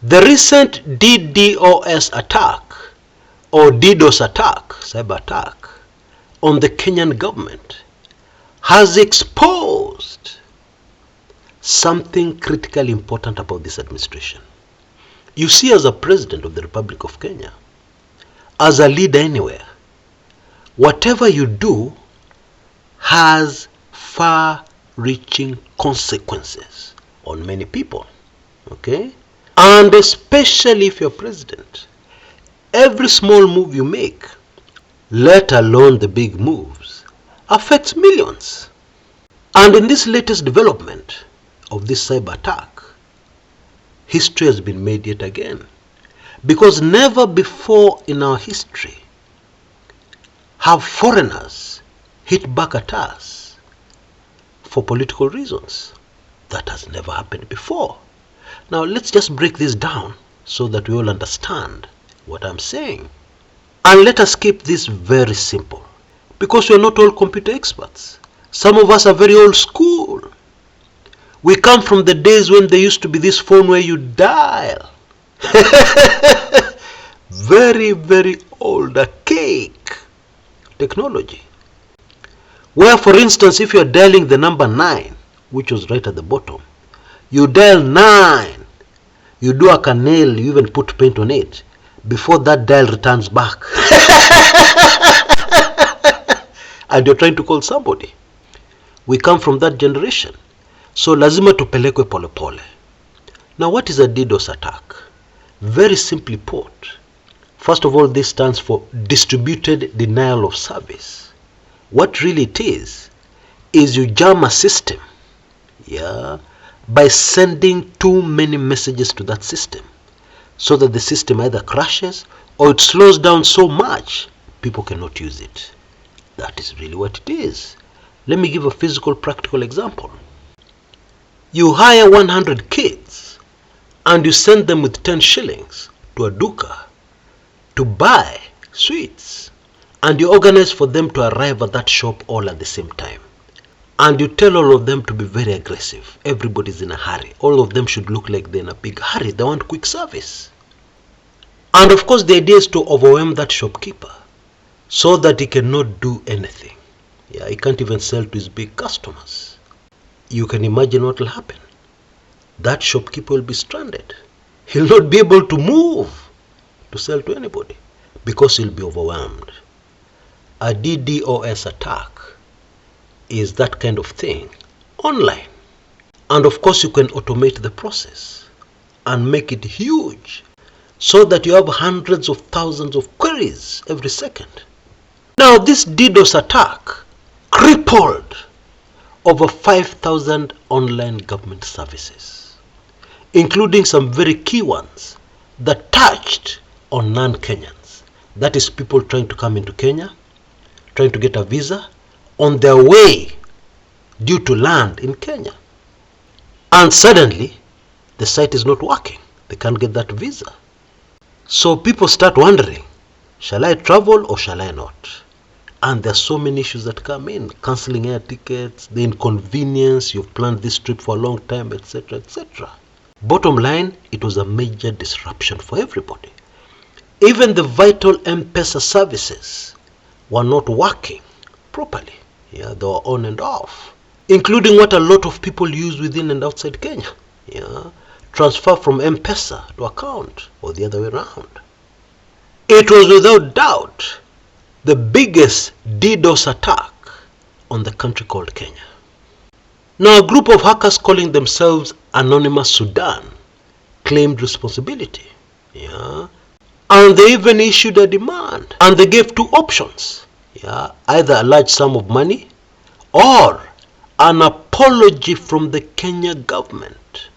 The recent DDoS attack or DDoS attack, cyber attack, on the Kenyan government has exposed something critically important about this administration. You see, as a president of the Republic of Kenya, as a leader anywhere, whatever you do has far-reaching consequences on many people, okay? And especially if you're president, every small move you make, let alone the big moves, affects millions. And in this latest development of this cyber attack, history has been made yet again. Because never before in our history have foreigners hit back at us for political reasons. That has never happened before. Now let's just break this down so that we all understand what I'm saying. And let us keep this very simple, because we're not all computer experts. Some of us are very old school. We come from the days when there used to be this phone where you dial. Very, very old, archaic technology. Where, for instance, if you're dialing the number 9, which was right at the bottom, you dial 9, you do a canal, you even put paint on it, before that dial returns back. And you're trying to call somebody. We come from that generation. So lazima tupelekwe pole pole. Now what is a DDoS attack? Very simply put, first of all, this stands for distributed denial of service. What really it is you jam a system, by sending too many messages to that system, so that the system either crashes or it slows down so much people cannot use it. That is really what it is. Let me give a physical, practical example. You hire 100 kids and you send them with 10 shillings to a duka to buy sweets, and you organize for them to arrive at that shop all at the same time. And you tell all of them to be very aggressive. Everybody's in a hurry. All of them should look like they're in a big hurry. They want quick service. And of course the idea is to overwhelm that shopkeeper so that he cannot do anything. He can't even sell to his big customers. You can imagine what will happen. That shopkeeper will be stranded. He'll not be able to move to sell to anybody because he'll be overwhelmed. A DDoS attack is that kind of thing online. And of course you can automate the process and make it huge so that you have hundreds of thousands of queries every second. Now this DDoS attack crippled over 5,000 online government services, including some very key ones that touched on non-Kenyans. That is, people trying to come into Kenya, trying to get a visa, on their way due to land in Kenya. And suddenly, the site is not working. They can't get that visa. So people start wondering, shall I travel or shall I not? And there are so many issues that come in. Cancelling air tickets, the inconvenience, you've planned this trip for a long time, etc., etc. Bottom line, it was a major disruption for everybody. Even the vital M-Pesa services were not working properly. They were on and off, including what a lot of people use within and outside Kenya. Transfer from M-Pesa to account or the other way around. It was without doubt the biggest DDoS attack on the country called Kenya. Now a group of hackers calling themselves Anonymous Sudan claimed responsibility. And they even issued a demand, and they gave two options. Either a large sum of money or an apology from the Kenya government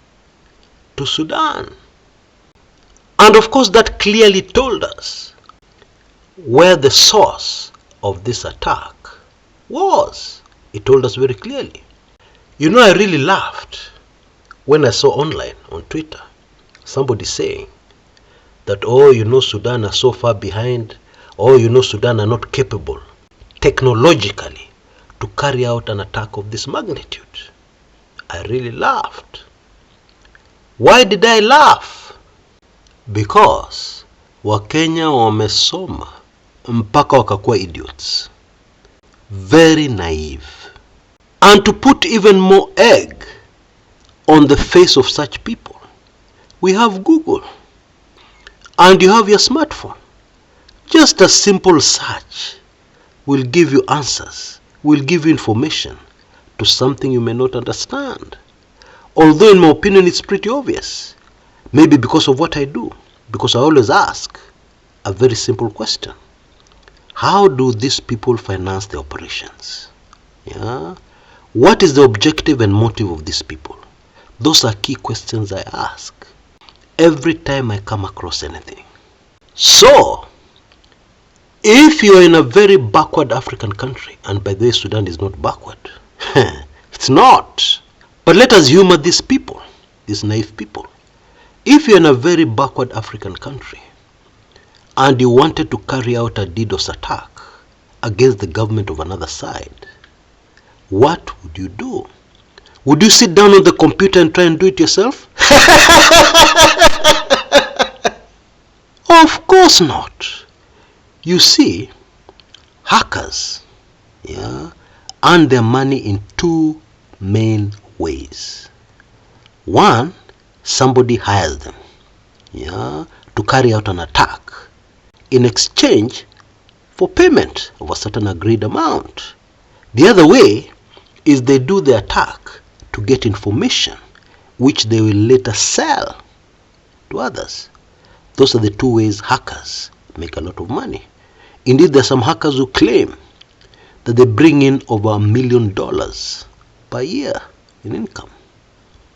to Sudan. And of course that clearly told us where the source of this attack was. It told us very clearly. I really laughed when I saw online on Twitter somebody saying that, Sudan are so far behind, Sudan are not capable technologically to carry out an attack of this magnitude. I really laughed. Why did I laugh? Because Wakenya wamesoma mpaka wakakuwa idiots. Very naive. And to put even more egg on the face of such people, we have Google. And you have your smartphone. Just a simple search will give you answers, will give you information to something you may not understand. Although in my opinion it's pretty obvious. Maybe because of what I do. Because I always ask a very simple question. How do these people finance their operations? Yeah? What is the objective and motive of these people? Those are key questions I ask every time I come across anything. So, if you are in a very backward African country, and by the way, Sudan is not backward. It's not. But let us humor these people, these naive people. If you're in a very backward African country, and you wanted to carry out a DDoS attack against the government of another side, what would you do? Would you sit down on the computer and try and do it yourself? Of course not. You see, hackers earn their money in two main ways. One, somebody hires them to carry out an attack in exchange for payment of a certain agreed amount. The other way is they do the attack to get information which they will later sell to others. Those are the two ways hackers make a lot of money. Indeed, there are some hackers who claim that they bring in over $1 million per year in income.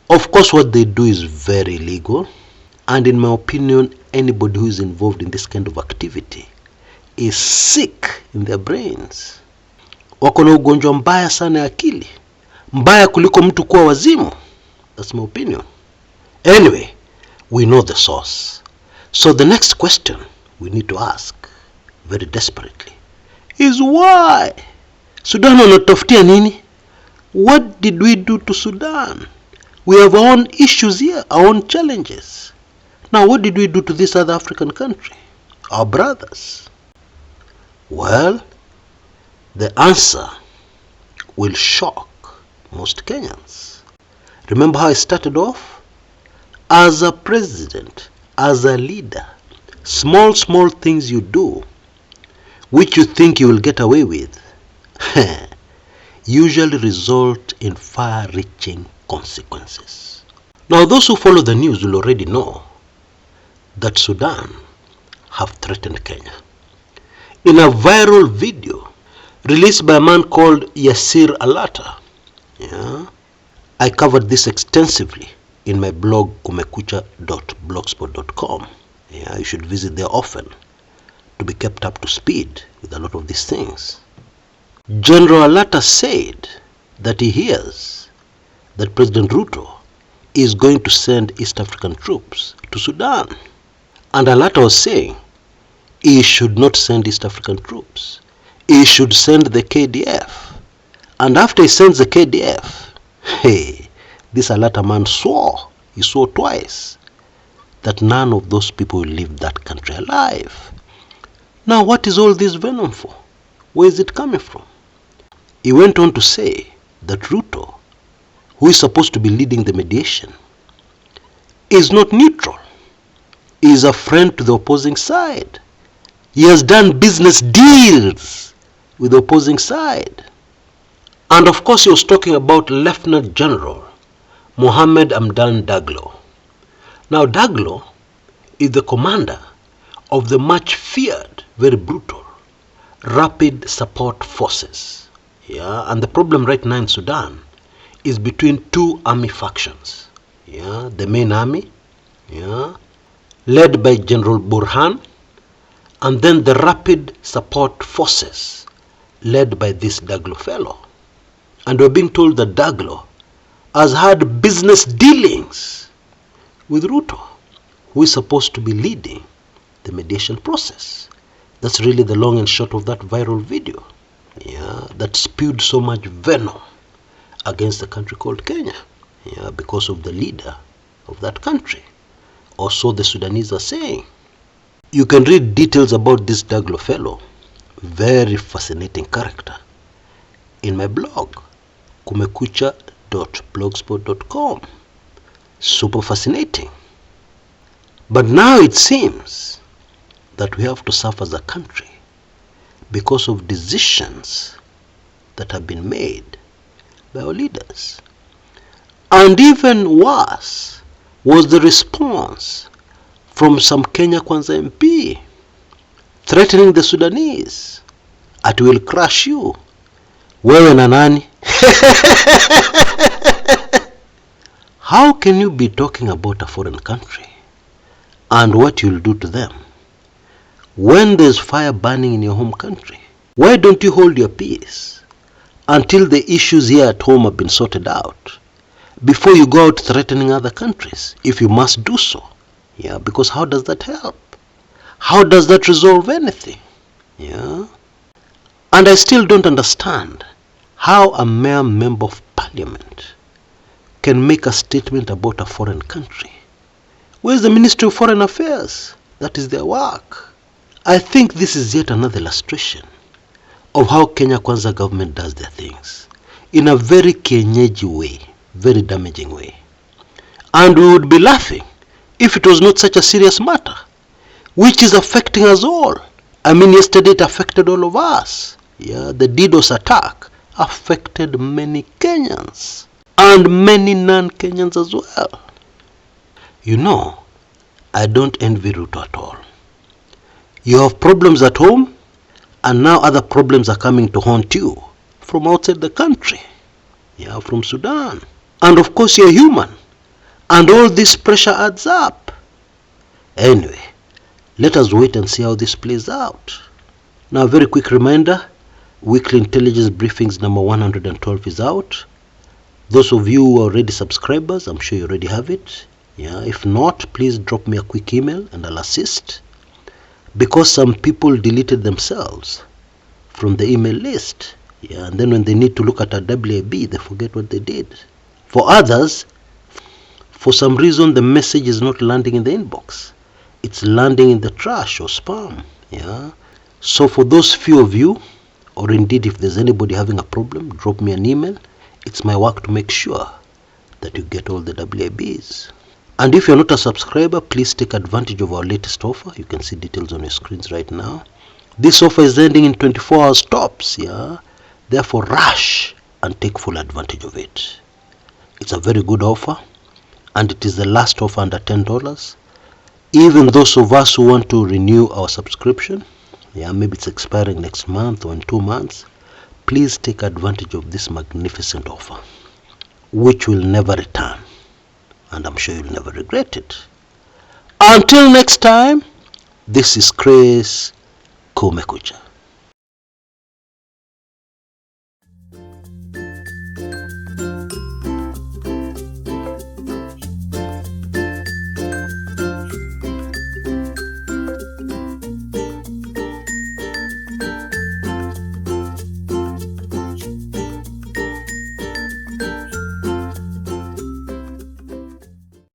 Of course, what they do is very illegal, and in my opinion, anybody who is involved in this kind of activity is sick in their brains. Wako na ugonjwa mbaya sana ya akili, mbaya kuliko mtu kuwa wazimu. That's my opinion. Anyway, we know the source. So the next question we need to ask very desperately is why? Sudan wanatafutia nini? What did we do to Sudan? We have our own issues here, our own challenges. Now what did we do to this other African country? Our brothers? Well, the answer will shock most Kenyans. Remember how I started off? As a president, as a leader, small things you do, which you think you will get away with, usually result in far-reaching consequences. Now, those who follow the news will already know that Sudan have threatened Kenya. In a viral video released by a man called Yasir Alata, I covered this extensively in my blog kumekucha.blogspot.com. You should visit there often to be kept up to speed with a lot of these things. General Alata said that he hears that President Ruto is going to send East African troops to Sudan. And Alata was saying he should not send East African troops. He should send the KDF. And after he sends the KDF, this Alata man swore, he swore twice, that none of those people will leave that country alive. Now what is all this venom for? Where is it coming from? He went on to say that Ruto, who is supposed to be leading the mediation, is not neutral. He is a friend to the opposing side. He has done business deals with the opposing side. And of course he was talking about Lieutenant General Mohammed Lt Daglo. Now Daglo is the commander of the much feared, very brutal, Rapid Support Forces. And the problem right now in Sudan is between two army factions. The main army, led by General Burhan, and then the Rapid Support Forces, led by this Daglo fellow. And we're being told that Daglo has had business dealings with Ruto, who is supposed to be leading the mediation process. That's really the long and short of that viral video, that spewed so much venom against the country called Kenya, because of the leader of that country. or so the Sudanese are saying. You can read details about this Daglo fellow, very fascinating character, in my blog, kumekucha.blogspot.com. Super fascinating. But now it seems that we have to suffer as a country because of decisions that have been made by our leaders. And even worse was the response from some Kenya Kwanza MP threatening the Sudanese, "It will crush you. Wewe na nani?" How can you be talking about a foreign country and what you'll do to them when there's fire burning in your home country? Why don't you hold your peace until the issues here at home have been sorted out before you go out threatening other countries, if you must do so? Yeah, because how does that help? How does that resolve anything? Yeah. And I still don't understand how a mere member of parliament can make a statement about a foreign country. Where's the Ministry of Foreign Affairs? That is their work. I think this is yet another illustration of how Kenya Kwanza government does their things, in a very Kenyeji way, very damaging way. And we would be laughing if it was not such a serious matter, which is affecting us all. I mean, yesterday it affected all of us. Yeah, the DDoS attack affected many Kenyans and many non-Kenyans as well. You know, I don't envy Ruto at all. You have problems at home, and now other problems are coming to haunt you from outside the country. Yeah, from Sudan. And of course you're human, and all this pressure adds up. Anyway, let us wait and see how this plays out. Now, a very quick reminder, weekly intelligence briefings number 112 is out. Those of you who are already subscribers, I'm sure you already have it. Yeah, if not, please drop me a quick email and I'll assist, because some people deleted themselves from the email list. Yeah, and then when they need to look at a WAB, they forget what they did. For others, for some reason, the message is not landing in the inbox. It's landing in the trash or spam. Yeah. So for those few of you, or indeed if there's anybody having a problem, drop me an email. It's my work to make sure that you get all the WABs. And if you're not a subscriber, please take advantage of our latest offer. You can see details on your screens right now. This offer is ending in 24 hours tops. Yeah. Therefore, rush and take full advantage of it. It's a very good offer, and it is the last offer under $10. Even those of us who want to renew our subscription, yeah, maybe it's expiring next month or in 2 months, please take advantage of this magnificent offer, which will never return, and I'm sure you'll never regret it. Until next time, this is Chris Kumekucha.